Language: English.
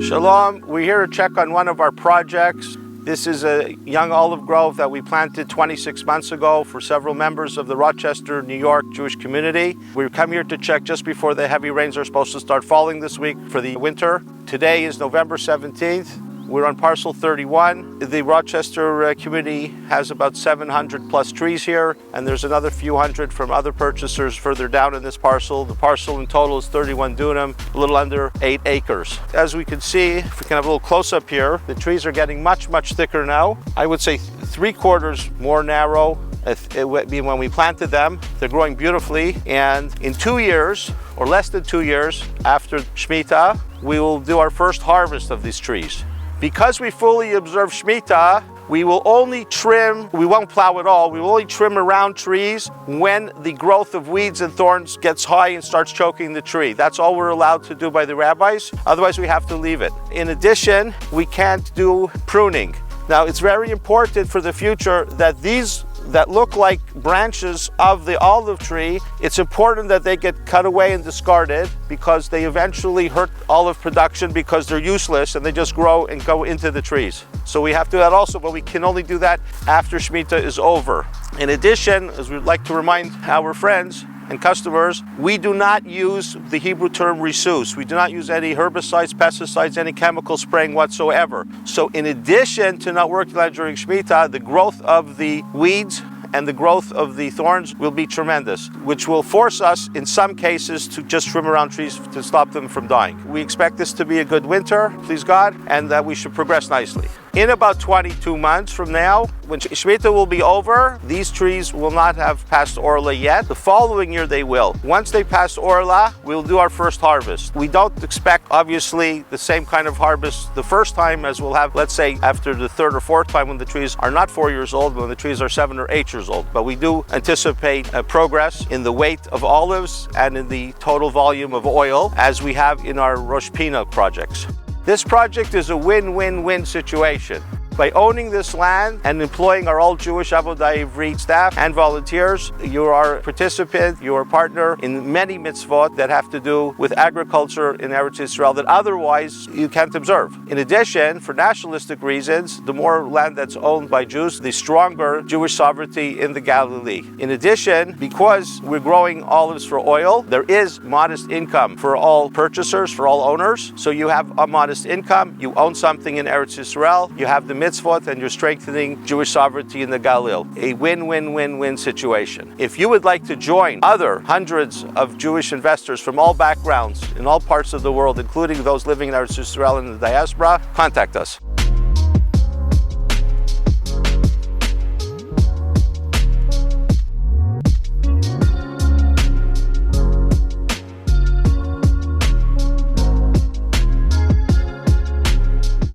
Shalom, we're here to check on one of our projects. This is a young olive grove that we planted 26 months ago for several members of the Rochester, New York Jewish community. We come here to check just before the heavy rains are supposed to start falling this week for the winter. Today is November 17th. We're on parcel 31. The Rochester community has about 700 plus trees here, and there's another few hundred from other purchasers further down in this parcel. The parcel in total is 31 dunam, a little under 8 acres. As we can see, if we can have a little close-up here, the trees are getting much thicker now. I would say 3/4 more narrow when we planted them. They're growing beautifully, and in 2 years, or less than 2 years after Shmita, we will do our first harvest of these trees. Because we fully observe Shmita, we will only trim, we won't plow at all, we will only trim around trees when the growth of weeds and thorns gets high and starts choking the tree. That's all we're allowed to do by the rabbis, otherwise we have to leave it. In addition, we can't do pruning. Now, it's very important for the future that these that look like branches of the olive tree, it's important that they get cut away and discarded because they eventually hurt olive production because they're useless and they just grow and go into the trees. So we have to do that also, but we can only do that after Shmita is over. In addition, as we'd like to remind our friends and customers, we do not use the Hebrew term resus. We do not use any herbicides, pesticides, any chemical spraying whatsoever. So in addition to not working on during Shmita, the growth of the weeds and the growth of the thorns will be tremendous, which will force us in some cases to just trim around trees to stop them from dying. We expect this to be a good winter, please God, and that we should progress nicely. In about 22 months from now, when Shmita will be over, these trees will not have passed Orla yet. The following year they will. Once they pass Orla, we'll do our first harvest. We don't expect, obviously, the same kind of harvest the first time as we'll have, let's say, after the third or fourth time when the trees are not 4 years old, when the trees are 7 or 8 years old. But we do anticipate progress in the weight of olives and in the total volume of oil as we have in our Rosh Hashanah projects. This project is a win-win-win situation. By owning this land and employing our all-Jewish Avodah Ivrit staff and volunteers, you are a participant, you are a partner in many mitzvot that have to do with agriculture in Eretz Yisrael that otherwise you can't observe. In addition, for nationalistic reasons, the more land that's owned by Jews, the stronger Jewish sovereignty in the Galilee. In addition, because we're growing olives for oil, there is modest income for all purchasers, for all owners. So you have a modest income, you own something in Eretz Yisrael, you have the mitzvot, and you're strengthening Jewish sovereignty in the Galil. A win-win-win-win situation. If you would like to join other hundreds of Jewish investors from all backgrounds in all parts of the world, including those living in Eretz Yisrael and the diaspora, contact us.